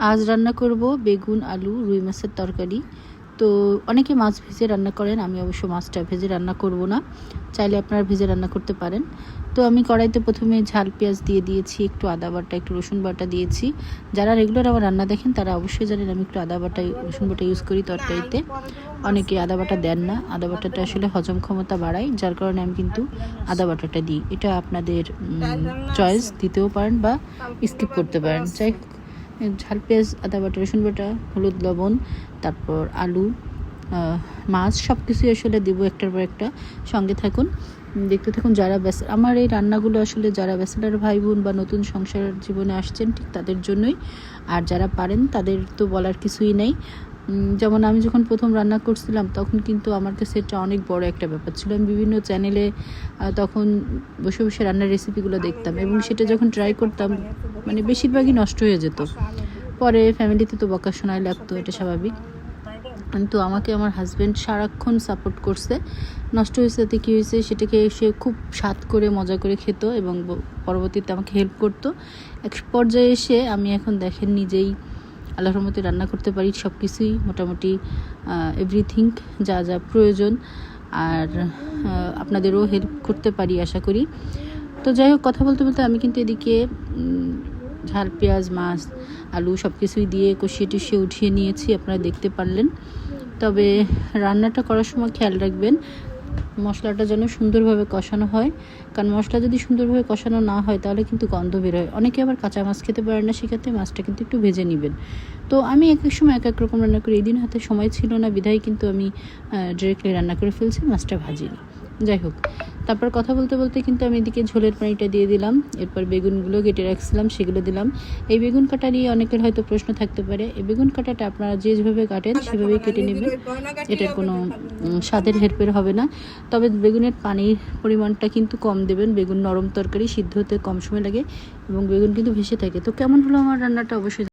আজ রান্না করব বেগুন আলু রুই মাছের তরকারি। তো অনেকে মাছ ভেজে রান্না করেন, আমি অবশ্য মাছটা ভেজে রান্না করব না, চাইলে আপনারা ভেজে রান্না করতে পারেন। তো আমি কড়াইতে প্রথমে ঝাল পেঁয়াজ দিয়ে দিয়েছি, একটু আদা বাটা একটু রসুন বাটা দিয়েছি। যারা রেগুলার আমার রান্না দেখেন তারা অবশ্যই জানেন আমি একটু আদা বাটা রসুন বাটা ইউজ করি তরকারিতে। অনেকে আদা বাটা দেন না, আদা বাটাটা আসলে হজম ক্ষমতা বাড়ায়, যার কারণে আমি কিন্তু আদা বাটাটা দিই। এটা আপনাদের চয়েস, দিতেও পারেন বা স্কিপ করতে পারেন। যাই হোক, ঝাল পেঁয়াজ আদা বাটা রসুন বাটা হলুদ লবণ তারপর আলু মাছ সব কিছুই আসলে দেবো একটার পর একটা। সঙ্গে থাকুন, দেখতে থাকুন। যারা আমার এই রান্নাগুলো আসলে যারা ব্যাচেলার ভাই বোন বা নতুন সংসার জীবনে আসছেন ঠিক তাদের জন্যই, আর যারা পারেন তাদের তো বলার কিছুই নেই। যেমন আমি যখন প্রথম রান্না করছিলাম তখন কিন্তু আমার কাছে এটা অনেক বড় একটা ব্যাপার ছিল। আমি বিভিন্ন চ্যানেলে তখন বসে বসে রান্নার রেসিপিগুলো দেখতাম এবং সেটা যখন ট্রাই করতাম মানে বেশিরভাগই নষ্ট হয়ে যেত। পরে ফ্যামিলিতে তো বকা শোনাই লাগতো, এটা স্বাভাবিক। কিন্তু আমাকে আমার হাজব্যান্ড সারাক্ষণ সাপোর্ট করছে। নষ্ট হয়েছে তাতে কী হয়েছে সেটাকে সে খুব স্বাদ করে মজা করে খেত এবং পরবর্তীতে আমাকে হেল্প করতো। এক পর্যায়ে এসে আমি এখন দেখেন নিজেই আল্লাহর রহমতে রান্না করতে পারি সব কিছুই, মোটামুটি এভরিথিং যা যা প্রয়োজন, আর আপনাদেরও হেল্প করতে পারি আশা করি। তো যাই হোক, কথা বলতে বলতে আমি কিন্তু এদিকে ঝাল পেঁয়াজ মাছ আলু সব কিছুই দিয়ে কষিয়ে টুষিয়ে উঠিয়ে নিয়েছি, আপনারা দেখতে পারলেন। তবে রান্নাটা করার সময় খেয়াল রাখবেন মশলাটা যেন সুন্দরভাবে কষানো হয়, কারণ মশলা যদি সুন্দরভাবে কষানো না হয় তাহলে কিন্তু গন্ধ বের হয়। অনেকে আবার কাঁচা মাছ খেতে পারেন না, সেক্ষেত্রে মাছটা কিন্তু একটু ভেজে নেবেন। তো আমি এক এক সময় এক এক রকম রান্না করি। এই দিন হাতে সময় ছিল না বিধায় কিন্তু আমি ডিরেক্টলি রান্না করে ফেলছি, মাছটা ভাজিনি। যাই হোক, তারপর কথা বলতে বলতে কিন্তু আমি এদিকে ঝোলের পানিটা দিয়ে দিলাম। এরপর বেগুনগুলো কেটে রাখছিলাম সেগুলো দিলাম। এই বেগুন কাটা নিয়ে অনেকের হয়তো প্রশ্ন থাকতে পারে। এই বেগুন কাটাটা আপনারা যেভাবে কাটেন সেভাবেই কেটে নেবেন, এটার কোনো স্বাদের হেরফের হবে না। তবে বেগুনের পানির পরিমাণটা কিন্তু কম দেবেন, বেগুন নরম তরকারি সিদ্ধ হতে কম সময় লাগে এবং বেগুন কিন্তু ভেসে থাকে। তো কেমন হলো আমার রান্নাটা অবশ্যই